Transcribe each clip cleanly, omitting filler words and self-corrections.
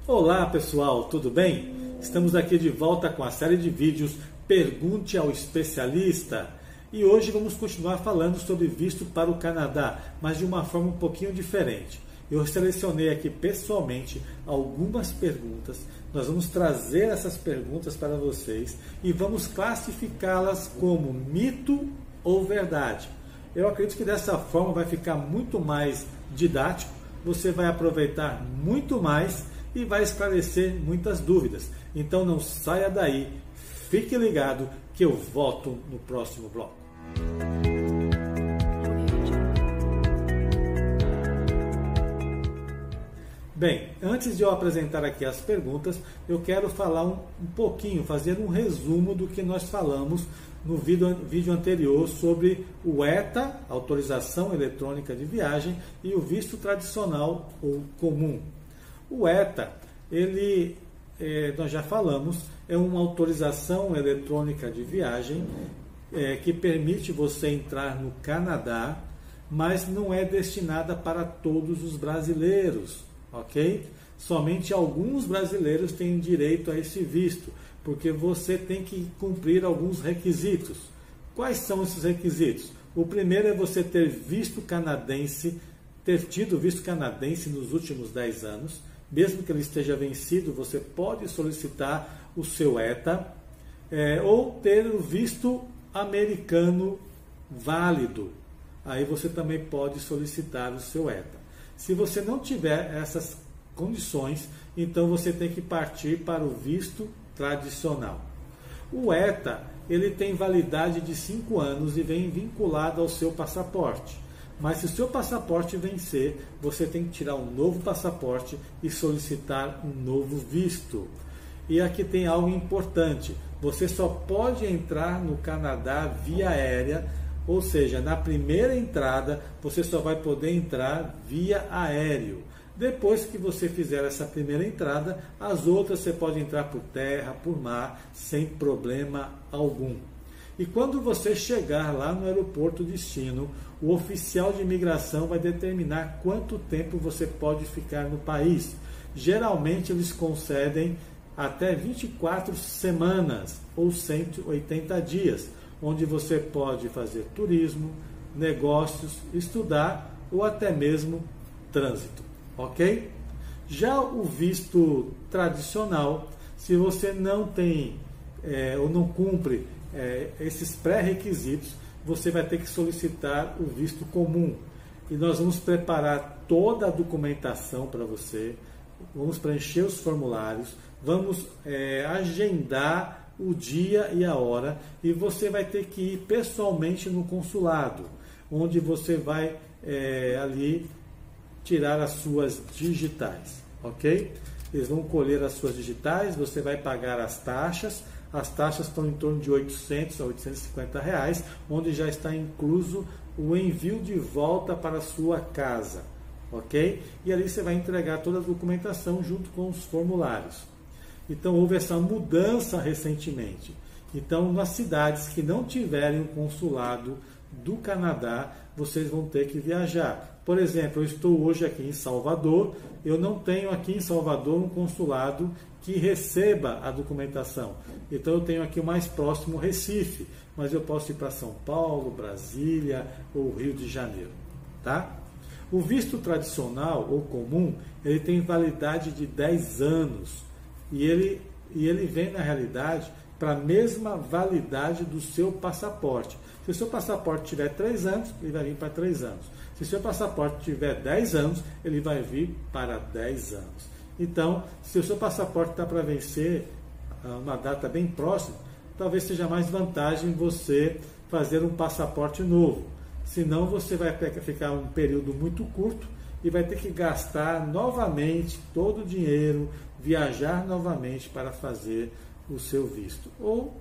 Olá pessoal, tudo bem? Estamos aqui de volta com a série de vídeos Pergunte ao Especialista e hoje vamos continuar falando sobre visto para o Canadá, mas de uma forma um pouquinho diferente. Eu selecionei aqui pessoalmente algumas perguntas, nós vamos trazer essas perguntas para vocês e vamos classificá-las como mito ou verdade. Eu acredito que dessa forma vai ficar muito mais didático, você vai aproveitar muito mais e vai esclarecer muitas dúvidas. Então não saia daí, fique ligado que eu volto no próximo bloco. Bem, antes de eu apresentar aqui as perguntas, eu quero falar um pouquinho, fazer um resumo do que nós falamos no vídeo anterior sobre o ETA, Autorização Eletrônica de Viagem, e o visto tradicional ou comum. O ETA, nós já falamos, é uma autorização eletrônica de viagem que permite você entrar no Canadá, mas não é destinada para todos os brasileiros, ok? Somente alguns brasileiros têm direito a esse visto, porque você tem que cumprir alguns requisitos. Quais são esses requisitos? O primeiro é você ter tido visto canadense nos últimos 10 anos. Mesmo que ele esteja vencido, você pode solicitar o seu ETA, ou ter o visto americano válido. Aí você também pode solicitar o seu ETA. Se você não tiver essas condições, então você tem que partir para o visto tradicional. O ETA, ele tem validade de 5 anos e vem vinculado ao seu passaporte. Mas se o seu passaporte vencer, você tem que tirar um novo passaporte e solicitar um novo visto. E aqui tem algo importante, você só pode entrar no Canadá via aérea, ou seja, na primeira entrada você só vai poder entrar via aéreo. Depois que você fizer essa primeira entrada, as outras você pode entrar por terra, por mar, sem problema algum. E quando você chegar lá no aeroporto destino, o oficial de imigração vai determinar quanto tempo você pode ficar no país. Geralmente eles concedem até 24 semanas ou 180 dias, onde você pode fazer turismo, negócios, estudar ou até mesmo trânsito, ok? Já o visto tradicional, se você não tem ou não cumpre esses pré-requisitos, você vai ter que solicitar o visto comum. E nós vamos preparar toda a documentação para você, vamos preencher os formulários, vamos agendar o dia e a hora, e você vai ter que ir pessoalmente no consulado, onde você vai ali tirar as suas digitais, ok? Eles vão colher as suas digitais, você vai pagar as taxas. As taxas estão em torno de 800 a 850 reais, onde já está incluso o envio de volta para a sua casa, ok? E ali você vai entregar toda a documentação junto com os formulários. Então houve essa mudança recentemente. Então nas cidades que não tiverem um consulado do Canadá, vocês vão ter que viajar. Por exemplo, eu estou hoje aqui em Salvador, eu não tenho aqui em Salvador um consulado que receba a documentação. Então eu tenho aqui o mais próximo Recife, mas eu posso ir para São Paulo, Brasília ou Rio de Janeiro, tá? O visto tradicional ou comum, ele tem validade de 10 anos e ele vem na realidade para a mesma validade do seu passaporte. Se o seu passaporte tiver 3 anos, ele vai vir para 3 anos. Se o seu passaporte tiver 10 anos, ele vai vir para 10 anos. Então, se o seu passaporte está para vencer uma data bem próxima, talvez seja mais vantagem você fazer um passaporte novo. Senão você vai ficar um período muito curto e vai ter que gastar novamente todo o dinheiro, viajar novamente para fazer o seu visto. Ou,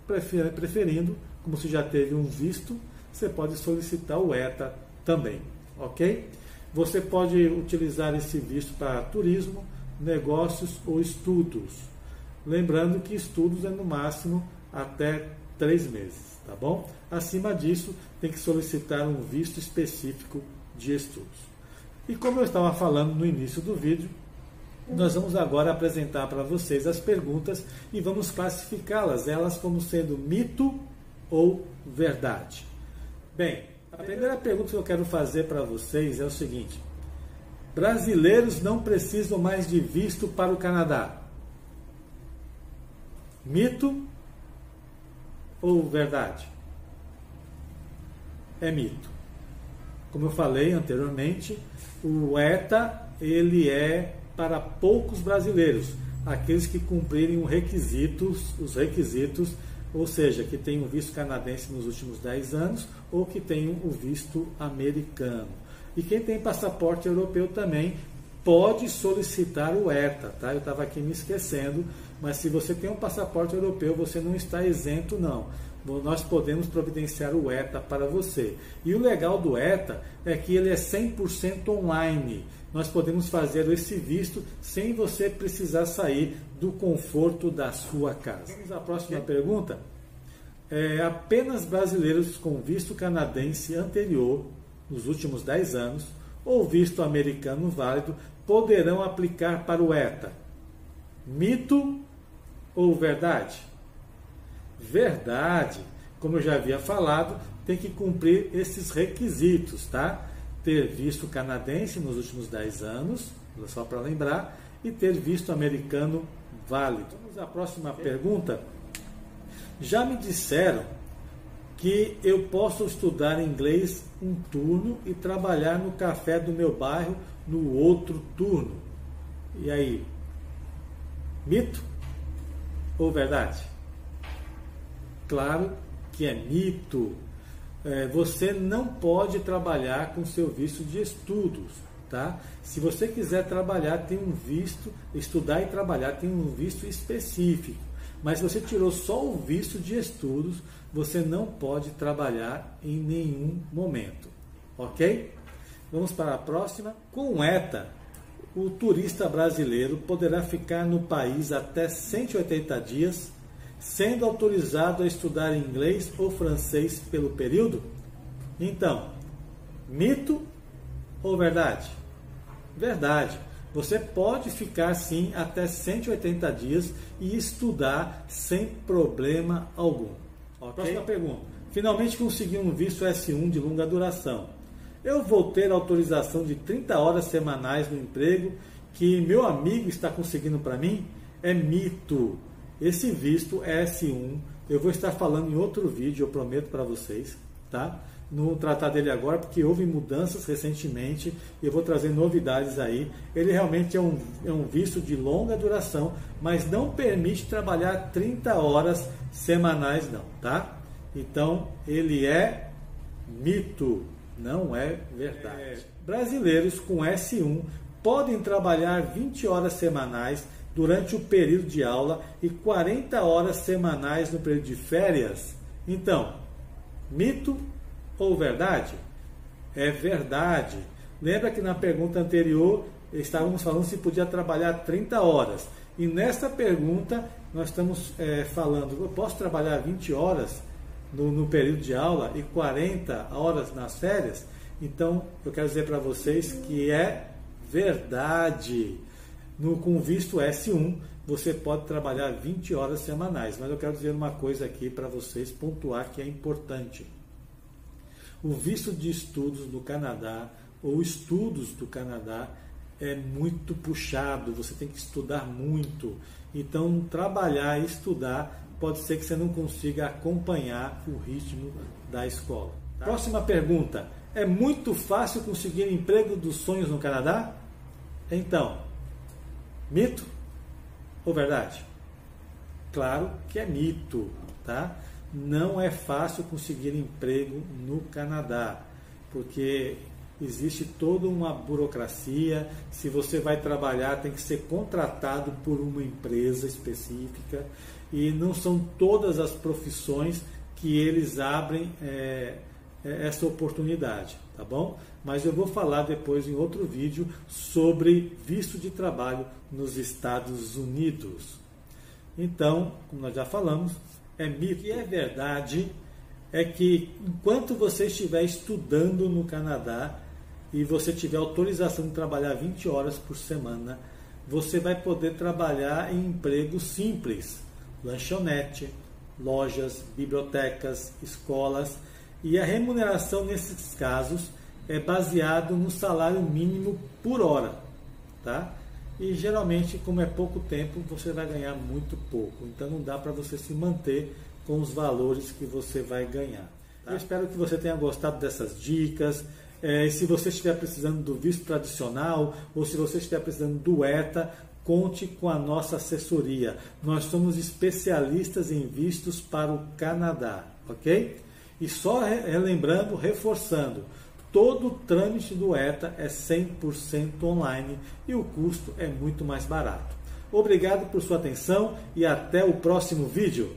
preferindo, como você já teve um visto, você pode solicitar o ETA também, ok? Você pode utilizar esse visto para turismo, negócios ou estudos. Lembrando que estudos é no máximo até 3 meses, tá bom? Acima disso, tem que solicitar um visto específico de estudos. E como eu estava falando no início do vídeo, Nós vamos agora apresentar para vocês as perguntas e vamos classificá-las, elas como sendo mito ou verdade. Bem, a primeira pergunta que eu quero fazer para vocês é o seguinte: brasileiros não precisam mais de visto para o Canadá? Mito ou verdade? É mito. Como eu falei anteriormente, o ETA ele é para poucos brasileiros, aqueles que cumprirem os requisitos, ou seja, que tenham visto canadense nos últimos 10 anos ou que tenham o visto americano. E quem tem passaporte europeu também pode solicitar o ETA, tá? Eu estava aqui me esquecendo, mas se você tem um passaporte europeu, você não está isento, não. Nós podemos providenciar o ETA para você. E o legal do ETA é que ele é 100% online. Nós podemos fazer esse visto sem você precisar sair do conforto da sua casa. Vamos à próxima pergunta. Apenas brasileiros com visto canadense anterior, nos últimos 10 anos, ou visto americano válido, poderão aplicar para o ETA? Mito ou verdade? Verdade. Como eu já havia falado, tem que cumprir esses requisitos, tá? Ter visto canadense nos últimos 10 anos, só para lembrar, e ter visto americano válido. Vamos à próxima pergunta. Já me disseram que eu posso estudar inglês um turno e trabalhar no café do meu bairro no outro turno. E aí? Mito ou verdade? Claro que é mito. Você não pode trabalhar com seu visto de estudos, tá? Se você quiser trabalhar, tem um visto, estudar e trabalhar tem um visto específico. Mas se você tirou só o visto de estudos, você não pode trabalhar em nenhum momento, ok? Vamos para a próxima. Com o ETA, o turista brasileiro poderá ficar no país até 180 dias, sendo autorizado a estudar inglês ou francês pelo período? Então, mito ou verdade? Verdade. Você pode ficar sim até 180 dias e estudar sem problema algum. Okay? Próxima pergunta. Finalmente consegui um visto S1 de longa duração. Eu vou ter autorização de 30 horas semanais no emprego que meu amigo está conseguindo para mim? É mito. Esse visto é S1, eu vou estar falando em outro vídeo, eu prometo para vocês, tá? Não vou tratar dele agora porque houve mudanças recentemente e eu vou trazer novidades aí. Ele realmente é um visto de longa duração, mas não permite trabalhar 30 horas semanais não, tá? Então, ele é mito, não é verdade. Brasileiros com S1 podem trabalhar 20 horas semanais durante o período de aula e 40 horas semanais no período de férias? Então, mito ou verdade? É verdade. Lembra que na pergunta anterior estávamos falando se podia trabalhar 30 horas. E nesta pergunta nós estamos falando, eu posso trabalhar 20 horas no período de aula e 40 horas nas férias? Então, eu quero dizer para vocês que é verdade. Com visto S1, você pode trabalhar 20 horas semanais. Mas eu quero dizer uma coisa aqui para vocês pontuar que é importante. O visto de estudos do Canadá, ou estudos do Canadá, é muito puxado. Você tem que estudar muito. Então, trabalhar e estudar, pode ser que você não consiga acompanhar o ritmo da escola. Tá? Próxima pergunta. É muito fácil conseguir emprego dos sonhos no Canadá? Então, mito ou verdade? Claro que é mito, tá? Não é fácil conseguir emprego no Canadá, porque existe toda uma burocracia. Se você vai trabalhar, tem que ser contratado por uma empresa específica e não são todas as profissões que eles abrem essa oportunidade, tá bom? Mas eu vou falar depois em outro vídeo sobre visto de trabalho nos Estados Unidos. Então, como nós já falamos, é mito. O que é verdade é que enquanto você estiver estudando no Canadá e você tiver autorização de trabalhar 20 horas por semana, você vai poder trabalhar em empregos simples, lanchonete, lojas, bibliotecas, escolas, e a remuneração nesses casos é baseado no salário mínimo por hora, tá? E geralmente, como é pouco tempo, você vai ganhar muito pouco, então não dá para você se manter com os valores que você vai ganhar. Tá? Eu espero que você tenha gostado dessas dicas. Se você estiver precisando do visto tradicional ou se você estiver precisando do ETA, conte com a nossa assessoria. Nós somos especialistas em vistos para o Canadá, ok? E só relembrando, reforçando, todo o trâmite do ETA é 100% online e o custo é muito mais barato. Obrigado por sua atenção e até o próximo vídeo.